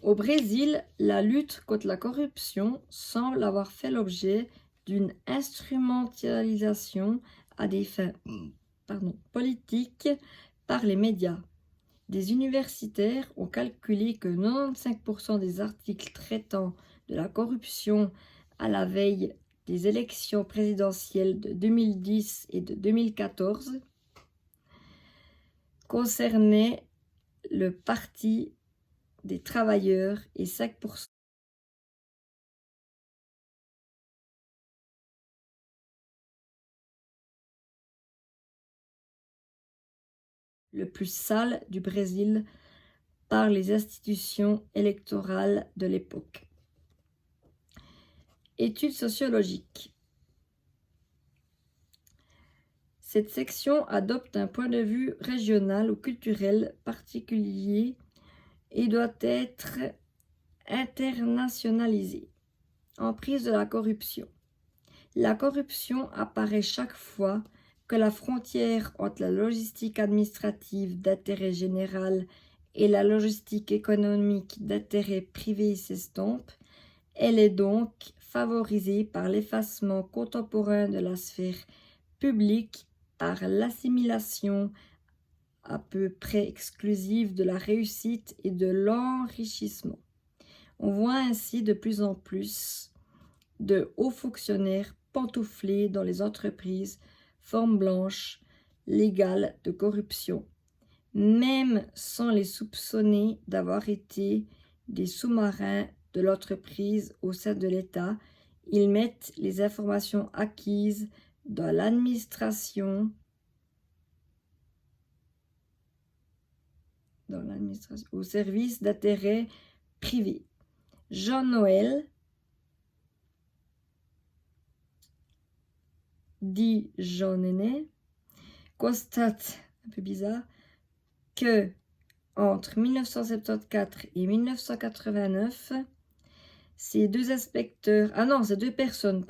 Au Brésil, la lutte contre la corruption semble avoir fait l'objet d'une instrumentalisation à des fins politiques par les médias. Des universitaires ont calculé que 95% des articles traitant de la corruption à la veille des élections présidentielles de 2010 et de 2014 concernaient le Parti des travailleurs et 5% le plus sale du Brésil par les institutions électorales de l'époque. Études sociologiques. Cette section adopte un point de vue régional ou culturel particulier et doit être internationalisée. Emprise de la corruption. La corruption apparaît chaque fois que la frontière entre la logistique administrative d'intérêt général et la logistique économique d'intérêt privé s'estompe. Elle est donc favorisée par l'effacement contemporain de la sphère publique par l'assimilation à peu près exclusive de la réussite et de l'enrichissement. On voit ainsi de plus en plus de hauts fonctionnaires pantouflés dans les entreprises, forme blanche, légale de corruption, même sans les soupçonner d'avoir été des sous-marins de l'entreprise au sein de l'État. Ils mettent les informations acquises dans l'administration au service d'intérêts privés. Jean Noël, dit Jean Néné, constate, un peu bizarre, que entre 1974 et 1989, ces deux inspecteurs, ces deux personnes,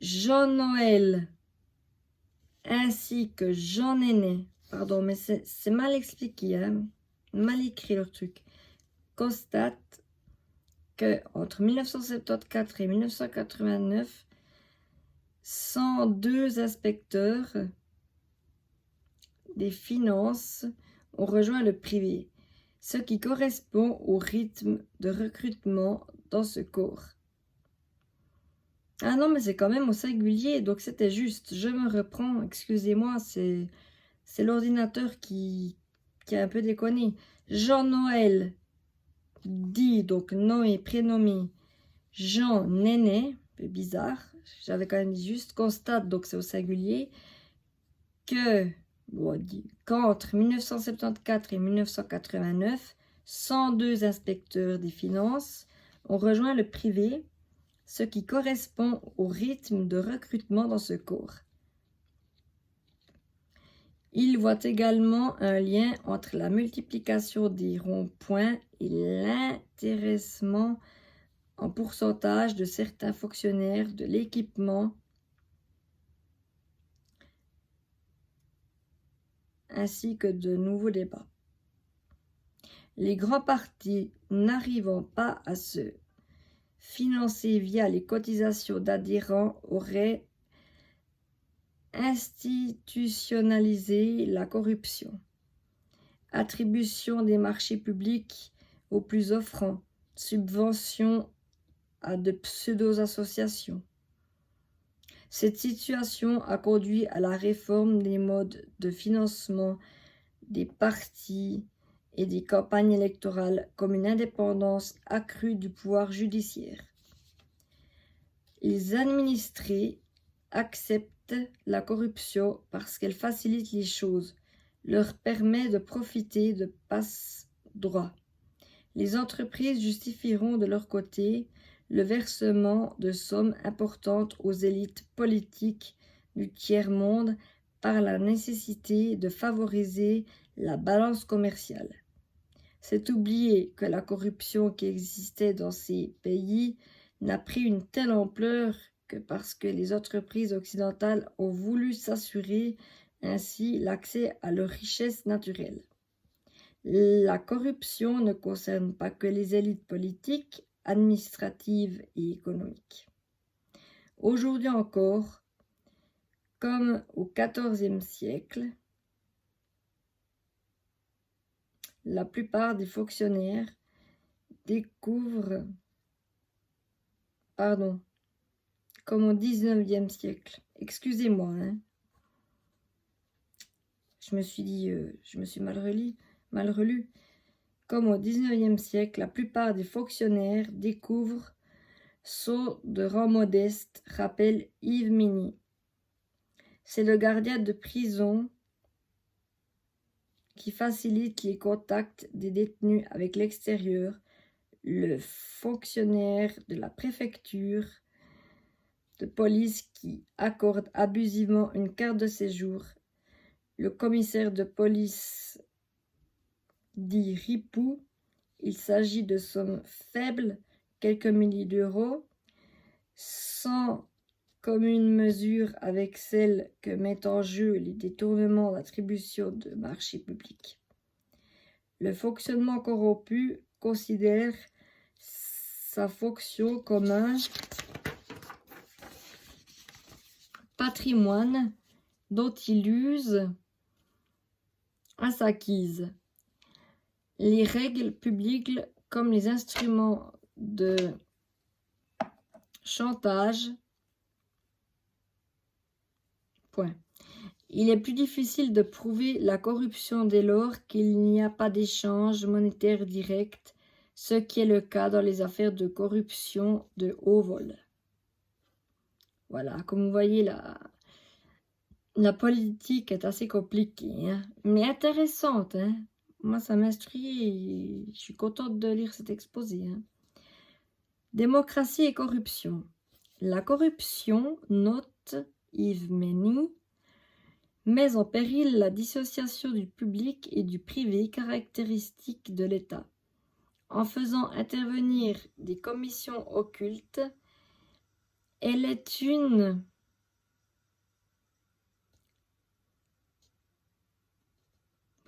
Jean Noël ainsi que Jean Néné, mais c'est mal expliqué, mal écrit leur truc, constate que entre 1974 et 1989, 102 inspecteurs des finances ont rejoint le privé, ce qui correspond au rythme de recrutement dans ce corps. Ah non, mais c'est quand même au singulier, donc c'était juste. Je me reprends, excusez-moi, c'est l'ordinateur qui a un peu déconné. Jean-Noël, dit, donc Noé prénommé Jean Néné, un peu bizarre, j'avais quand même dit juste, constate, donc c'est au singulier, que qu'entre 1974 et 1989, 102 inspecteurs des finances ont rejoint le privé, ce qui correspond au rythme de recrutement dans ce corps. Il voit également un lien entre la multiplication des ronds-points et l'intéressement en pourcentage de certains fonctionnaires de l'équipement ainsi que de nouveaux débats. Les grands partis n'arrivant pas à se financer via les cotisations d'adhérents auraient institutionnalisé la corruption. Attribution des marchés publics aux plus offrants, subventions à de pseudo-associations. Cette situation a conduit à la réforme des modes de financement des partis et des campagnes électorales comme une indépendance accrue du pouvoir judiciaire. Les administrés acceptent la corruption parce qu'elle facilite les choses, leur permet de profiter de passe-droits. Les entreprises justifieront de leur côté le versement de sommes importantes aux élites politiques du tiers-monde par la nécessité de favoriser la balance commerciale. C'est oublier que la corruption qui existait dans ces pays n'a pris une telle ampleur que parce que les entreprises occidentales ont voulu s'assurer ainsi l'accès à leurs richesses naturelles. La corruption ne concerne pas que les élites politiques, administratives et économiques. Aujourd'hui encore, comme au XIVe siècle, la plupart des fonctionnaires découvrent, comme au XIXe siècle, excusez-moi, je me suis mal relu, comme au XIXe siècle, la plupart des fonctionnaires découvrent, saut de rang modeste, rappelle Yves Migny. C'est le gardien de prison qui facilite les contacts des détenus avec l'extérieur, le fonctionnaire de la préfecture de police qui accorde abusivement une carte de séjour, le commissaire de police dit ripou. Il s'agit de sommes faibles, quelques milliers d'euros, sans commune mesure avec celle que mettent en jeu les détournements d'attribution de marchés publics. Le fonctionnement corrompu considère sa fonction comme un patrimoine dont il use à sa guise. Les règles publiques comme les instruments de chantage. Point. Il est plus difficile de prouver la corruption dès lors qu'il n'y a pas d'échange monétaire direct, ce qui est le cas dans les affaires de corruption de haut vol. Voilà, comme vous voyez, la politique est assez compliquée, mais intéressante. Moi, ça m'instruit et je suis contente de lire cet exposé. Démocratie et corruption. La corruption, note Yves Migny, met en péril la dissociation du public et du privé caractéristique de l'État. En faisant intervenir des commissions occultes, elle est une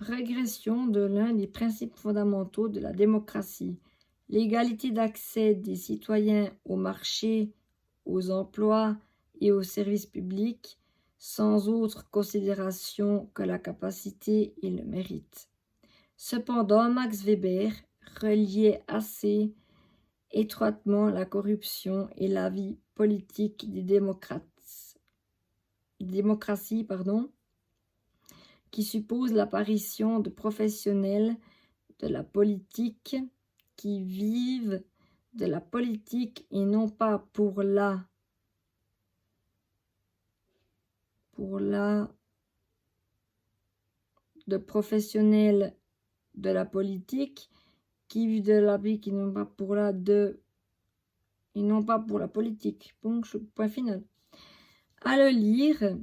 régression de l'un des principes fondamentaux de la démocratie, l'égalité d'accès des citoyens au marché, aux emplois et aux services publics, sans autre considération que la capacité et le mérite. Cependant, Max Weber reliait assez étroitement la corruption et la vie politique des démocraties, qui suppose l'apparition de professionnels de la politique qui vivent de la politique et non pas pour de professionnels de la politique qui vivent de la vie qui n'ont pas pour et non pas pour la politique. Bon, point final. À le lire,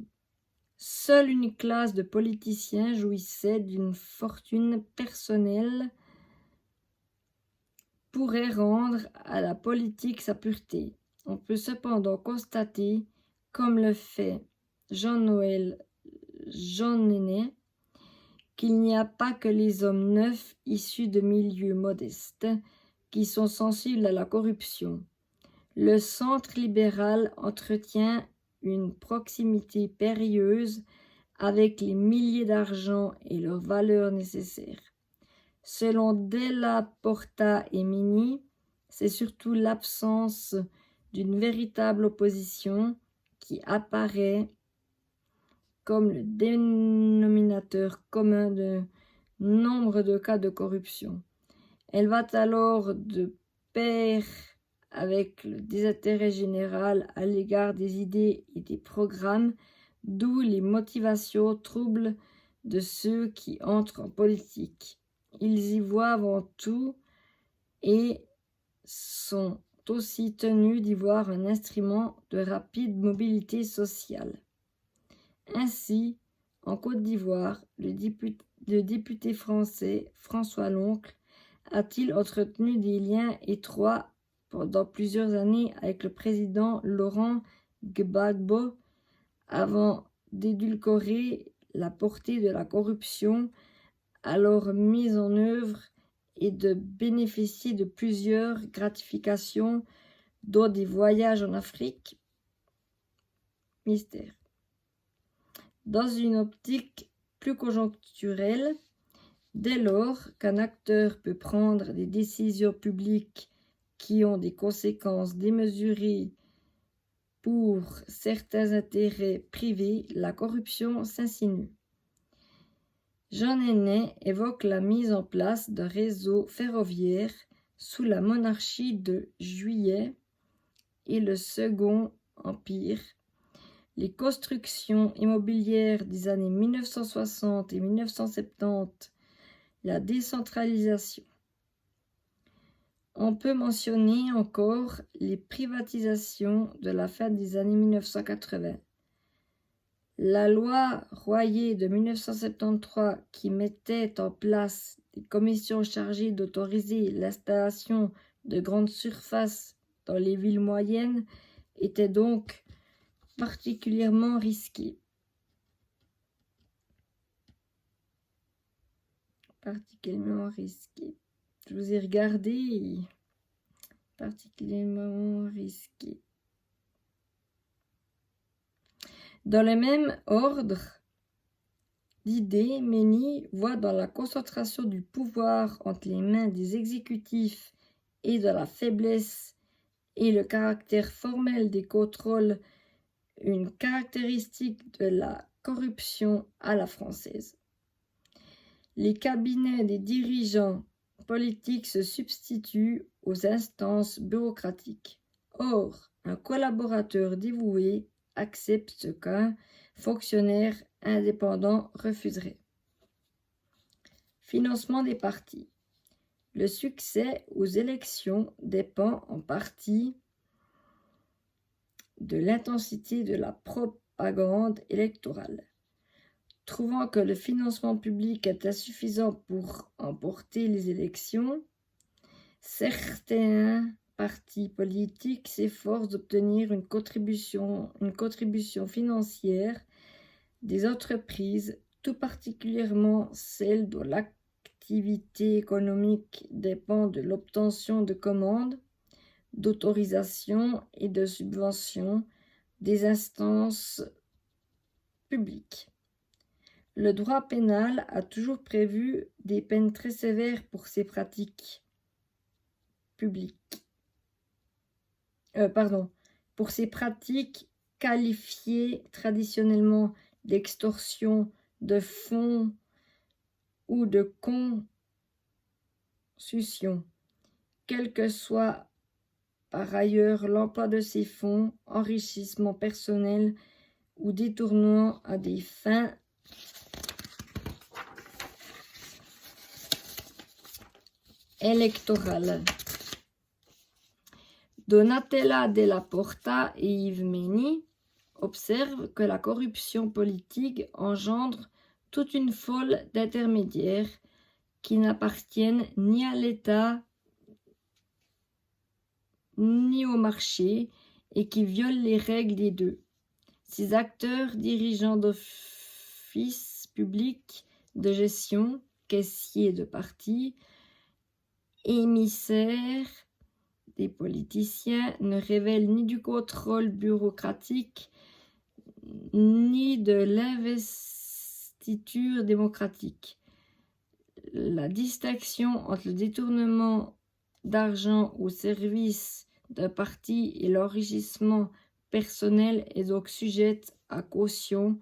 seule une classe de politiciens jouissait d'une fortune personnelle pourrait rendre à la politique sa pureté. On peut cependant constater, comme le fait Jean-Noël Jeannenet, qu'il n'y a pas que les hommes neufs issus de milieux modestes qui sont sensibles à la corruption. Le centre libéral entretient une proximité périlleuse avec les milliers d'argent et leurs valeurs nécessaires. Selon Della Porta et Migny, c'est surtout l'absence d'une véritable opposition qui apparaît comme le dénominateur commun de nombre de cas de corruption. Elle va alors de pair avec le désintérêt général à l'égard des idées et des programmes, d'où les motivations troubles de ceux qui entrent en politique. Ils y voient avant tout et sont aussi tenus d'y voir un instrument de rapide mobilité sociale. Ainsi, en Côte d'Ivoire, le député français François Loncle a-t-il entretenu des liens étroits pendant plusieurs années avec le président Laurent Gbagbo avant d'édulcorer la portée de la corruption alors mise en œuvre et de bénéficier de plusieurs gratifications, dont des voyages en Afrique. Mystère. Dans une optique plus conjoncturelle, dès lors qu'un acteur peut prendre des décisions publiques qui ont des conséquences démesurées pour certains intérêts privés, la corruption s'insinue. Jean Nénet évoque la mise en place d'un réseau ferroviaire sous la monarchie de Juillet et le Second Empire, les constructions immobilières des années 1960 et 1970, la décentralisation. On peut mentionner encore les privatisations de la fin des années 1980. La loi Royer de 1973 qui mettait en place des commissions chargées d'autoriser l'installation de grandes surfaces dans les villes moyennes était donc particulièrement risquée. Je vous ai regardé, particulièrement risqué. Dans le même ordre d'idées, Mény voit dans la concentration du pouvoir entre les mains des exécutifs et de la faiblesse et le caractère formel des contrôles une caractéristique de la corruption à la française. Les cabinets des dirigeants politiques se substituent aux instances bureaucratiques. Or, un collaborateur dévoué accepte ce qu'un fonctionnaire indépendant refuserait. Financement des partis. Le succès aux élections dépend en partie de l'intensité de la propagande électorale. Trouvant que le financement public est insuffisant pour emporter les élections, certains partis politiques s'efforcent d'obtenir une contribution financière des entreprises, tout particulièrement celles dont l'activité économique dépend de l'obtention de commandes, d'autorisations et de subventions des instances publiques. Le droit pénal a toujours prévu des peines très sévères pour ces pratiques publiques. Pour ces pratiques qualifiées traditionnellement d'extorsion de fonds ou de concussion, quel que soit par ailleurs l'emploi de ces fonds, enrichissement personnel ou détournement à des fins électorales. Donatella Della Porta et Yves Mény observent que la corruption politique engendre toute une foule d'intermédiaires qui n'appartiennent ni à l'État ni au marché et qui violent les règles des deux. Ces acteurs dirigeants d'offices publics de gestion, caissiers de partis, émissaires des politiciens ne révèlent ni du contrôle bureaucratique ni de l'investiture démocratique. La distinction entre le détournement d'argent au service d'un parti et l'enrichissement personnel est donc sujette à caution,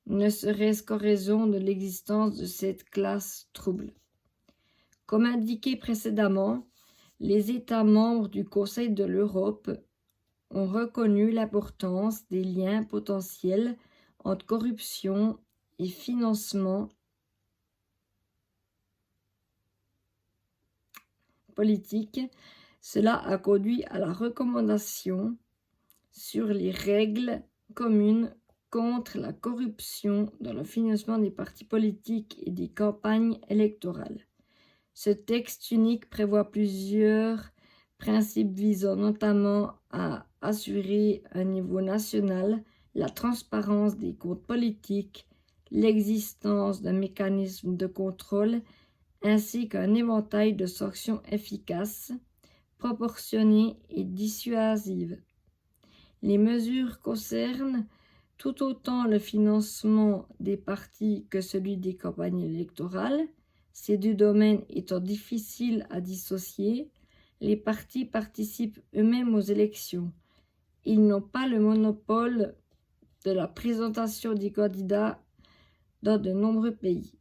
ne serait-ce qu'en raison de l'existence de cette classe trouble. Comme indiqué précédemment, les États membres du Conseil de l'Europe ont reconnu l'importance des liens potentiels entre corruption et financement politique. Cela a conduit à la recommandation sur les règles communes contre la corruption dans le financement des partis politiques et des campagnes électorales. Ce texte unique prévoit plusieurs principes visant notamment à assurer à un niveau national la transparence des comptes politiques, l'existence d'un mécanisme de contrôle ainsi qu'un éventail de sanctions efficaces, proportionnées et dissuasives. Les mesures concernent tout autant le financement des partis que celui des campagnes électorales, ces deux domaines étant difficiles à dissocier. Les partis participent eux-mêmes aux élections. Ils n'ont pas le monopole de la présentation des candidats dans de nombreux pays.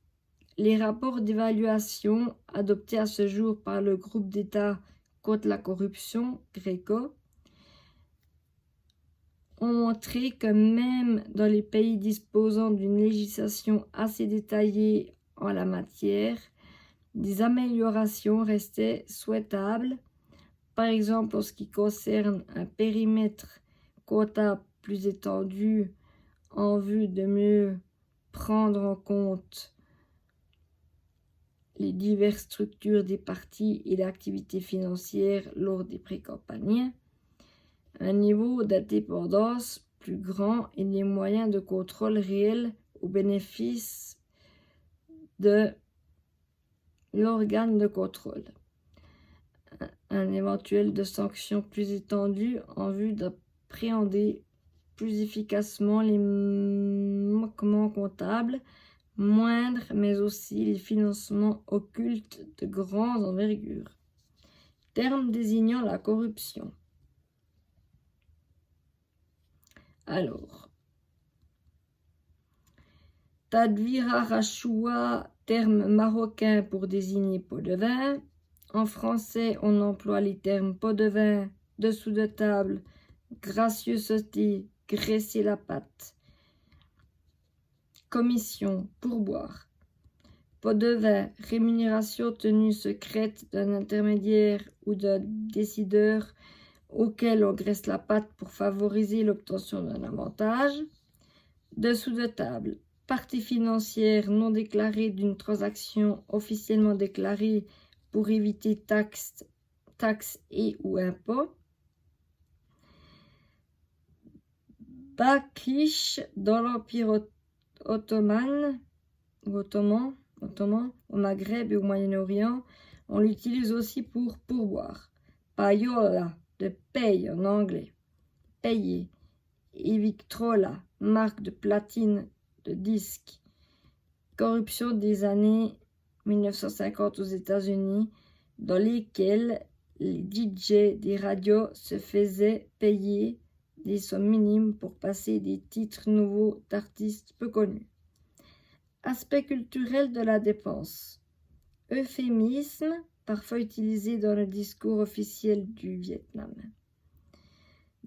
Les rapports d'évaluation adoptés à ce jour par le groupe d'État contre la corruption, GRECO, ont montré que même dans les pays disposant d'une législation assez détaillée en la matière, des améliorations restaient souhaitables, par exemple en ce qui concerne un périmètre comptable plus étendu en vue de mieux prendre en compte les diverses structures des partis et l'activité financière lors des pré-campagnes, un niveau d'indépendance plus grand et des moyens de contrôle réels au bénéfice de l'organe de contrôle, un éventuel de sanctions plus étendues en vue d'appréhender plus efficacement les manquements comptables moindres, mais aussi les financements occultes de grande envergure. Terme désignant la corruption. Alors, Tadvira Rachua, terme marocain pour désigner pot de vin. En français, on emploie les termes pot de vin, dessous de table, gracieuseté, graisser la pâte, commission, pourboire. Pot de vin, rémunération tenue secrète d'un intermédiaire ou d'un décideur auquel on graisse la pâte pour favoriser l'obtention d'un avantage. Dessous de table, partie financière non déclarée d'une transaction officiellement déclarée pour éviter taxes et ou impôts. Bakish dans l'Empire ottoman, au Maghreb et au Moyen-Orient, on l'utilise aussi pour pourboire. Payola, de paye en anglais, payer. Et Victrola, marque de platine de disque. Corruption des années 1950 aux États-Unis, dans lesquelles les DJ des radios se faisaient payer des sommes minimes pour passer des titres nouveaux d'artistes peu connus. Aspect culturel de la dépense. Euphémisme, parfois utilisé dans le discours officiel du Vietnam.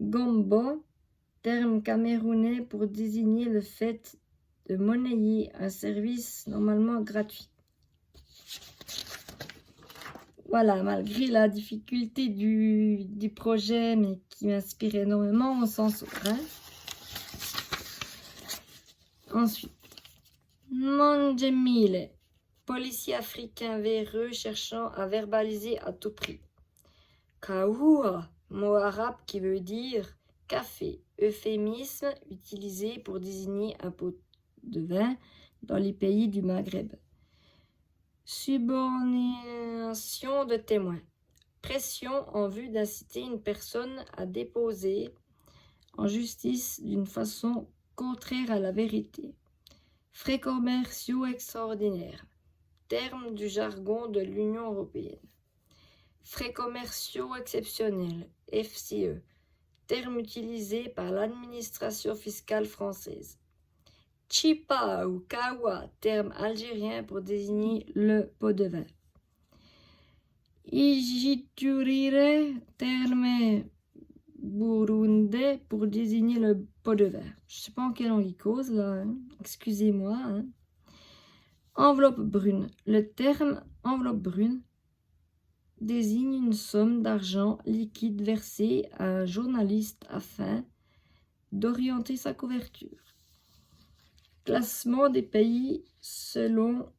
Gombo, terme camerounais pour désigner le fait de monnayer un service normalement gratuit. Voilà, malgré la difficulté du projet, mais qui m'inspire énormément, on s'en sort. Ensuite, Manjemile, policier africain véreux cherchant à verbaliser à tout prix. Kaoua, mot arabe qui veut dire café, euphémisme utilisé pour désigner un pot de vin dans les pays du Maghreb. Subordination de témoins. Pression en vue d'inciter une personne à déposer en justice d'une façon contraire à la vérité. Frais commerciaux extraordinaires. Terme du jargon de l'Union européenne. Frais commerciaux exceptionnels, FCE. Terme utilisé par l'administration fiscale française. Chipa ou kawa, terme algérien pour désigner le pot de vin. Ijiturire, terme burundais pour désigner le pot de vin. Je ne sais pas en quelle langue il cause là, excusez-moi. Enveloppe brune. Le terme enveloppe brune désigne une somme d'argent liquide versée à un journaliste afin d'orienter sa couverture. Classement des pays selon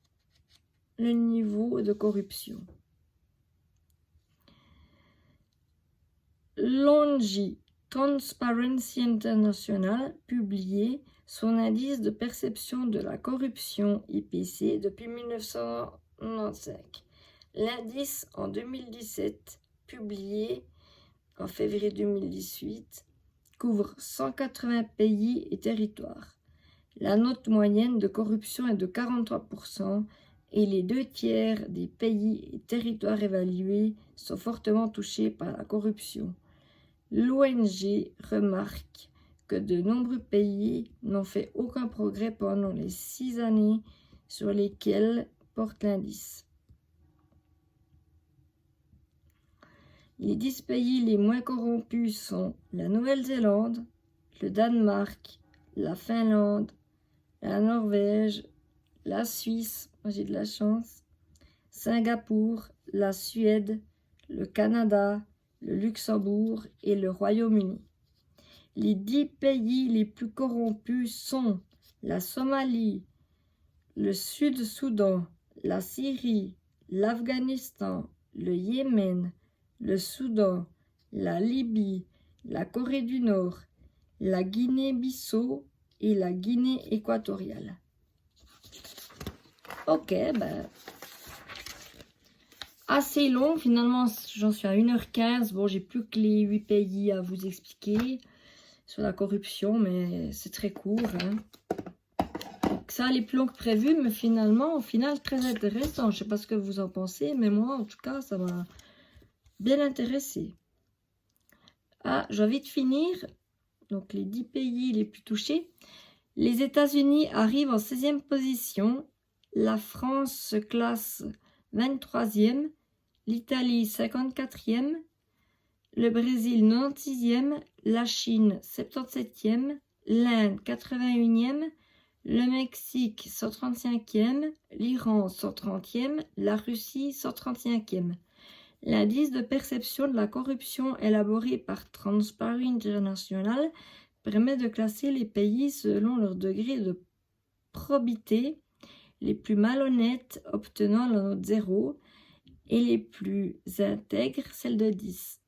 le niveau de corruption. Longi, Transparency International publiait son indice de perception de la corruption IPC depuis 1995. L'indice en 2017, publié en février 2018, couvre 180 pays et territoires. La note moyenne de corruption est de 43% et les 2/3 des pays et territoires évalués sont fortement touchés par la corruption. L'ONG remarque que de nombreux pays n'ont fait aucun progrès pendant les 6 années sur lesquelles porte l'indice. Les 10 pays les moins corrompus sont la Nouvelle-Zélande, le Danemark, la Finlande, la Norvège, la Suisse, j'ai de la chance, Singapour, la Suède, le Canada, le Luxembourg et le Royaume-Uni. Les 10 pays les plus corrompus sont la Somalie, le Sud-Soudan, la Syrie, l'Afghanistan, le Yémen, le Soudan, la Libye, la Corée du Nord, la Guinée-Bissau et la Guinée équatoriale. Ok, assez long, finalement j'en suis à 1h15, bon j'ai plus que les 8 pays à vous expliquer sur la corruption, mais c'est très court. Ça allait plus long que prévu, mais finalement, au final, très intéressant. Je sais pas ce que vous en pensez, mais moi, en tout cas, ça m'a bien intéressé. Ah, je vais vite finir. Donc, les 10 pays les plus touchés. Les États-Unis arrivent en 16e position. La France se classe 23e. L'Italie 54e. Le Brésil 96e. La Chine 77e. L'Inde 81e. Le Mexique 135e. L'Iran 130e. La Russie 135e. L'indice de perception de la corruption élaboré par Transparency International permet de classer les pays selon leur degré de probité, les plus malhonnêtes obtenant la note 0 et les plus intègres celle de 10.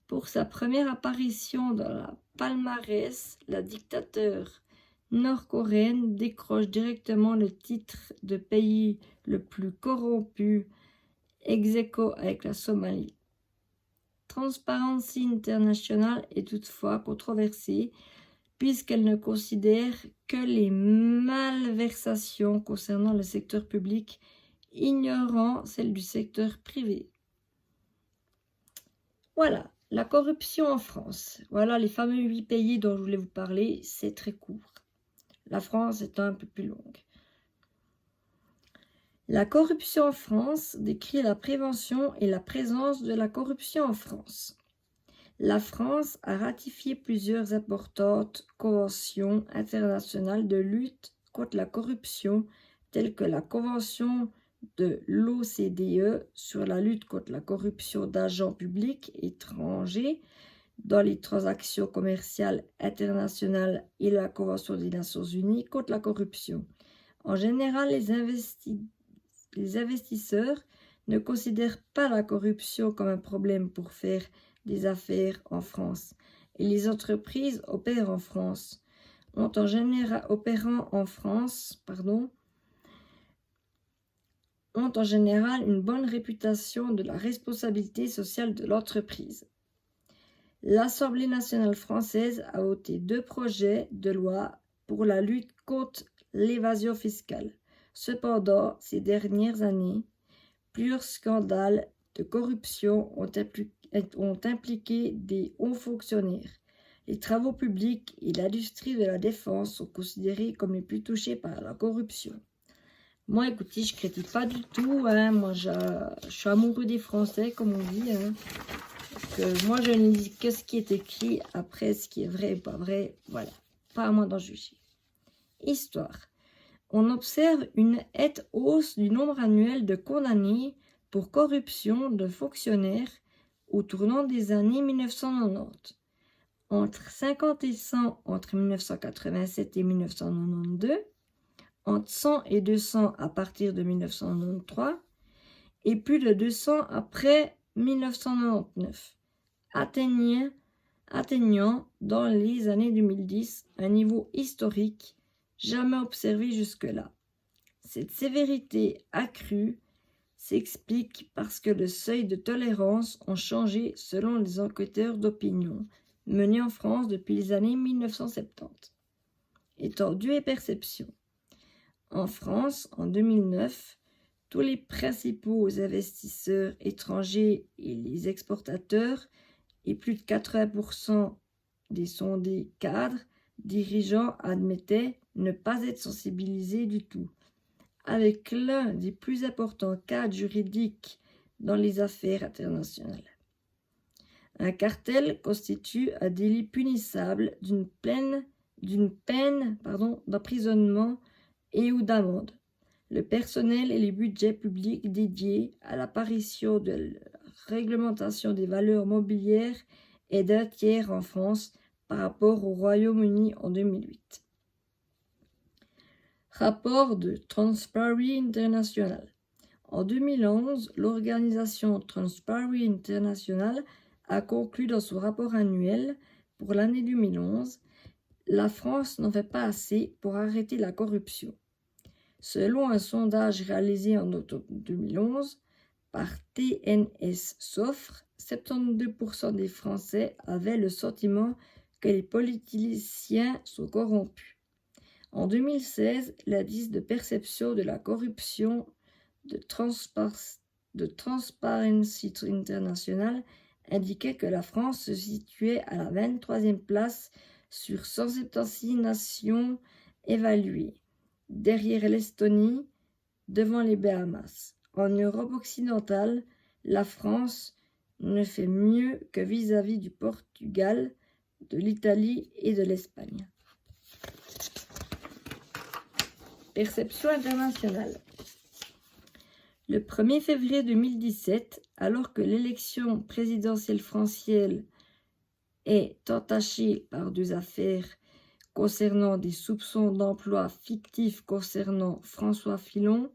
Pour sa première apparition dans la palmarès, la dictateur nord-coréenne décroche directement le titre de pays le plus corrompu ex-aequo avec la Somalie. Transparency International est toutefois controversée puisqu'elle ne considère que les malversations concernant le secteur public, ignorant celles du secteur privé. Voilà, la corruption en France. Voilà les fameux 8 pays dont je voulais vous parler, c'est très court. La France est un peu plus longue. La corruption en France décrit la prévention et la présence de la corruption en France. La France a ratifié plusieurs importantes conventions internationales de lutte contre la corruption, telles que la Convention de l'OCDE sur la lutte contre la corruption d'agents publics étrangers dans les transactions commerciales internationales et la Convention des Nations Unies contre la corruption. En général, les investisseurs ne considèrent pas la corruption comme un problème pour faire des affaires en France. Et les entreprises opérant en France ont en général une bonne réputation de la responsabilité sociale de l'entreprise. L'Assemblée nationale française a voté 2 projets de loi pour la lutte contre l'évasion fiscale. Cependant, ces dernières années, plusieurs scandales de corruption ont impliqué des hauts fonctionnaires. Les travaux publics et l'industrie de la défense sont considérés comme les plus touchés par la corruption. Moi, écoutez, je ne critique pas du tout. Moi, je suis amoureux des Français, comme on dit. Moi, je ne lis que ce qui est écrit. Après, ce qui est vrai ou pas vrai, voilà. Pas à moi d'en juger. Histoire. On observe une nette hausse du nombre annuel de condamnés pour corruption de fonctionnaires au tournant des années 1990. Entre 50 et 100 entre 1987 et 1992, entre 100 et 200 à partir de 1993 et plus de 200 après 1999, atteignant dans les années 2010 un niveau historique jamais observé jusque-là. Cette sévérité accrue s'explique parce que le seuil de tolérance ont changé selon les enquêteurs d'opinion menés en France depuis les années 1970. Étendue et perception. En France, en 2009, tous les principaux investisseurs étrangers et les exportateurs et plus de 80% des sondés cadres dirigeants admettaient ne pas être sensibilisés du tout, avec l'un des plus importants cadres juridiques dans les affaires internationales. Un cartel constitue un délit punissable d'une peine d'emprisonnement et ou d'amende. Le personnel et les budgets publics dédiés à l'apparition de la réglementation des valeurs mobilières est d'un tiers en France par rapport au Royaume-Uni en 2008. Rapport de Transparency International. En 2011, l'organisation Transparency International a conclu dans son rapport annuel pour l'année 2011 « La France n'en fait pas assez pour arrêter la corruption ». Selon un sondage réalisé en octobre 2011 par TNS Sofre, 72% des Français avaient le sentiment que les politiciens sont corrompus. En 2016, l'indice de perception de la corruption de Transparency International indiquait que la France se situait à la 23e place sur 176 nations évaluées, derrière l'Estonie, devant les Bahamas. En Europe occidentale, la France ne fait mieux que vis-à-vis du Portugal, de l'Italie et de l'Espagne. Perception internationale. Le 1er février 2017, alors que l'élection présidentielle française est entachée par deux affaires concernant des soupçons d'emploi fictifs concernant François Fillon,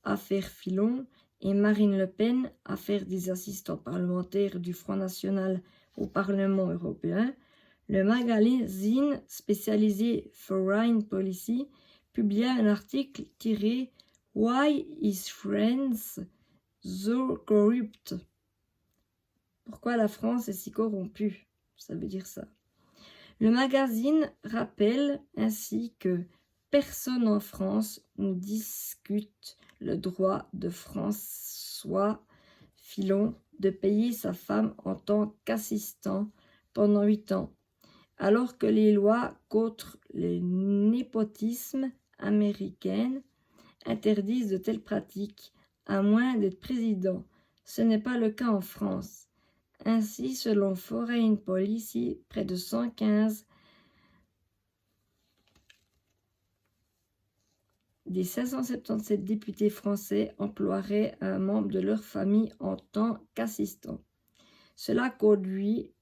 affaire Fillon, et Marine Le Pen, affaire des assistants parlementaires du Front National au Parlement européen, le magazine spécialisé Foreign Policy publia un article tiré « Why is France so corrupt ?» Pourquoi la France est si corrompue? Ça veut dire ça. Le magazine rappelle ainsi que personne en France ne discute le droit de François Fillon de payer sa femme en tant qu'assistant pendant 8 ans, alors que les lois contre le népotisme américaines interdisent de telles pratiques, à moins d'être président. Ce n'est pas le cas en France. Ainsi, selon Foreign Policy, près de 115 des 577 députés français emploieraient un membre de leur famille en tant qu'assistant. Cela conduit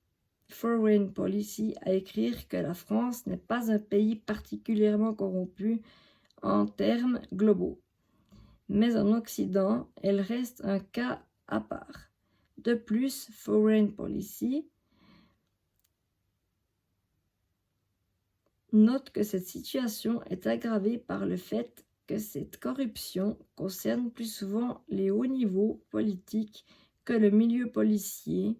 Foreign Policy à écrire que la France n'est pas un pays particulièrement corrompu en termes globaux. Mais en Occident, elle reste un cas à part. De plus, Foreign Policy note que cette situation est aggravée par le fait que cette corruption concerne plus souvent les hauts niveaux politiques que le milieu policier,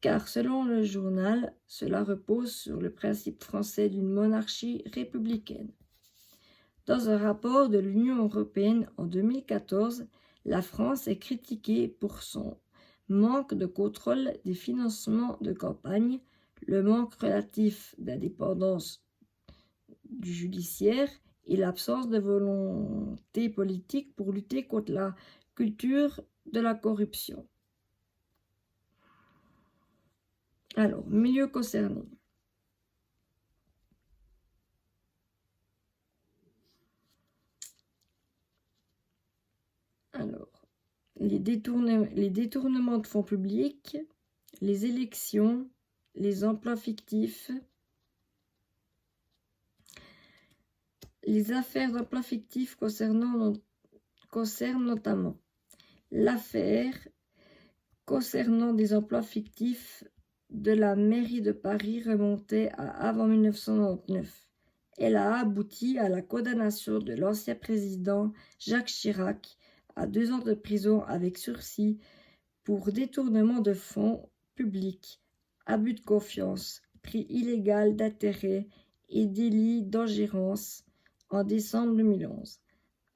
car selon le journal, cela repose sur le principe français d'une monarchie républicaine. Dans un rapport de l'Union européenne en 2014, la France est critiquée pour son manque de contrôle des financements de campagne, le manque relatif d'indépendance du judiciaire et l'absence de volonté politique pour lutter contre la culture de la corruption. Alors, milieu concerné. Alors, les détournements de fonds publics, les élections, les emplois fictifs, les affaires d'emplois fictifs concernent notamment l'affaire concernant des emplois fictifs de la mairie de Paris remontait à avant 1999. Elle a abouti à la condamnation de l'ancien président Jacques Chirac à 2 ans de prison avec sursis pour détournement de fonds publics, abus de confiance, prix illégal d'intérêt et délit d'ingérence en décembre 2011.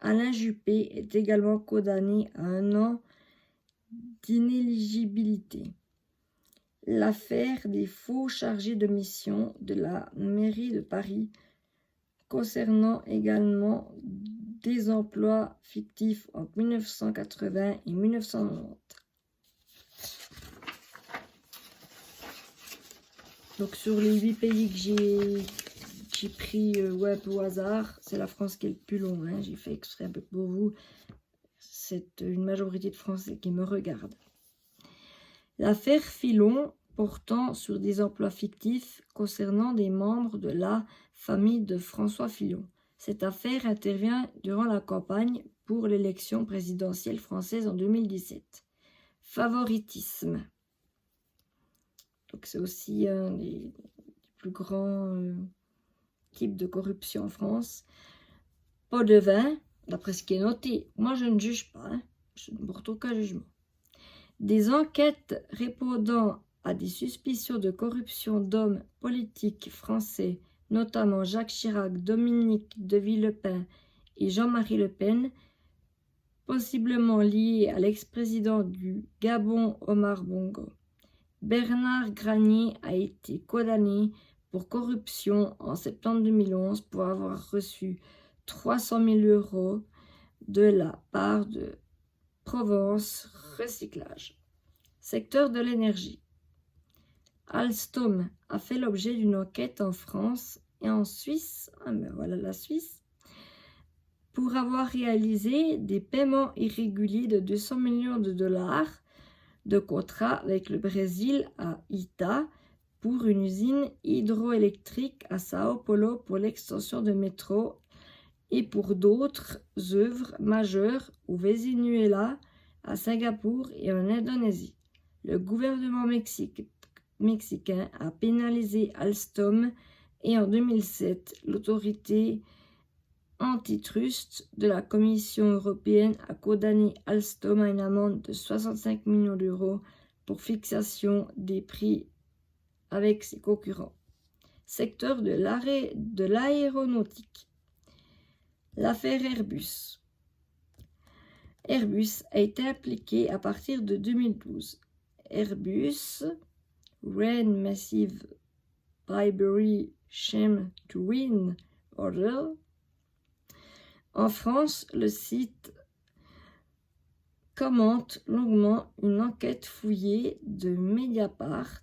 Alain Juppé est également condamné à 1 an d'inéligibilité. L'affaire des faux chargés de mission de la mairie de Paris concernant également des emplois fictifs entre 1980 et 1990. Donc sur les 8 pays que j'ai pris web au hasard, c'est la France qui est le plus long, hein. J'ai fait exprès un peu pour vous. C'est une majorité de Français qui me regardent. L'affaire Fillon portant sur des emplois fictifs concernant des membres de la famille de François Fillon. Cette affaire intervient durant la campagne pour l'élection présidentielle française en 2017. Favoritisme. Donc c'est aussi un des plus grands types de corruption en France. Pot de vin, d'après ce qui est noté. Moi je ne juge pas, hein. Je ne porte aucun jugement. Des enquêtes répondant à des suspicions de corruption d'hommes politiques français, notamment Jacques Chirac, Dominique de Villepin et Jean-Marie Le Pen, possiblement liés à l'ex-président du Gabon Omar Bongo. Bernard Granier a été condamné pour corruption en septembre 2011 pour avoir reçu 300 000 € de la part de Provence Recyclage. Secteur de l'énergie. Alstom a fait l'objet d'une enquête en France et en Suisse, voilà la Suisse, pour avoir réalisé des paiements irréguliers de 200 millions de dollars de contrats avec le Brésil à Ita pour une usine hydroélectrique à Sao Paulo pour l'extension de métro et pour d'autres œuvres majeures au Venezuela, à Singapour et en Indonésie. Le gouvernement mexicain a pénalisé Alstom et en 2007, l'autorité antitrust de la Commission européenne a condamné Alstom à une amende de 65 millions d'euros pour fixation des prix avec ses concurrents. Secteur de l'aéronautique. L'affaire Airbus. Airbus a été impliqué à partir de 2012. Airbus, Ran Massive Bribery Shame to Win Order. En France, le site commente longuement une enquête fouillée de Mediapart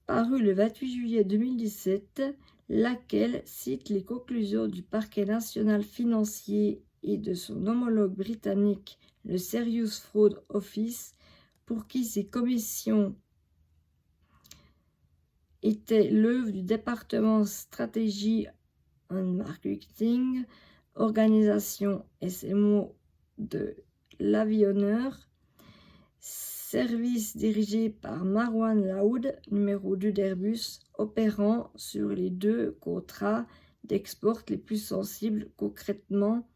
parue le 28 juillet 2017, laquelle cite les conclusions du parquet national financier et de son homologue britannique, le Serious Fraud Office, pour qui ces commissions étaient l'œuvre du département stratégie and marketing, organisation SMO de l'avionneur, service dirigé par Marwan Laoud, numéro 2 d'Airbus, opérant sur les 2 contrats d'export les plus sensibles. Concrètement,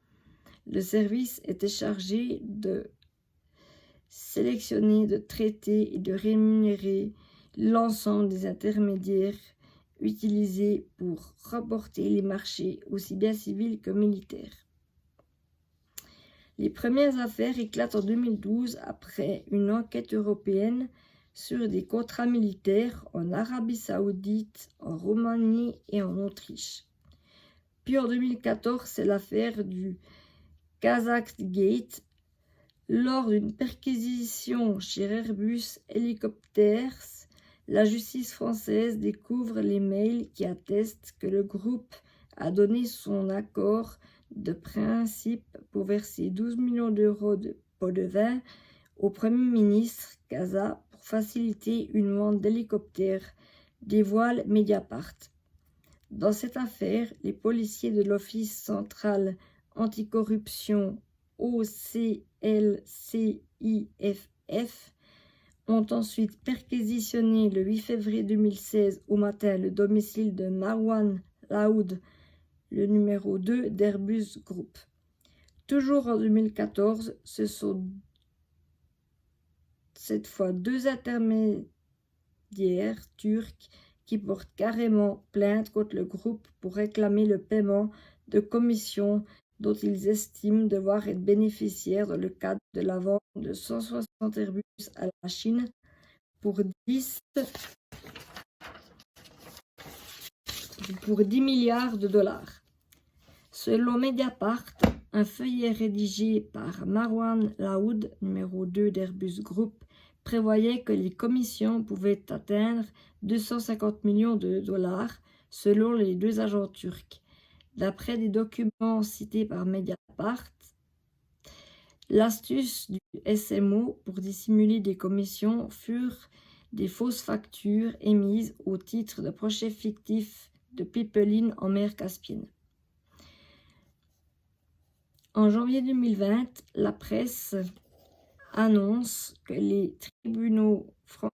le service était chargé de sélectionner, de traiter et de rémunérer l'ensemble des intermédiaires utilisés pour remporter les marchés aussi bien civils que militaires. Les premières affaires éclatent en 2012 après une enquête européenne sur des contrats militaires en Arabie Saoudite, en Roumanie et en Autriche. Puis en 2014, c'est l'affaire du Kazakhgate. Lors d'une perquisition chez Airbus Helicopters, la justice française découvre les mails qui attestent que le groupe a donné son accord de principe pour verser 12 millions d'euros de pots de vin au Premier ministre Kaza pour faciliter une vente d'hélicoptères, dévoile Mediapart. Dans cette affaire, les policiers de l'Office central anticorruption OCLCIFF ont ensuite perquisitionné le 8 février 2016 au matin le domicile de Marwan Laoud, le numéro 2 d'Airbus Group. Toujours en 2014, ce sont cette fois 2 intermédiaires turcs qui portent carrément plainte contre le groupe pour réclamer le paiement de commissions dont ils estiment devoir être bénéficiaires dans le cadre de la vente de 160 Airbus à la Chine pour 10 milliards de dollars. Selon Mediapart, un feuillet rédigé par Marwan Laoud, numéro 2 d'Airbus Group, prévoyait que les commissions pouvaient atteindre 250 millions de dollars selon les 2 agents turcs. D'après des documents cités par Mediapart, l'astuce du SMO pour dissimuler des commissions furent des fausses factures émises au titre de projets fictifs de pipeline en mer Caspienne. En janvier 2020, la presse annonce que les tribunaux français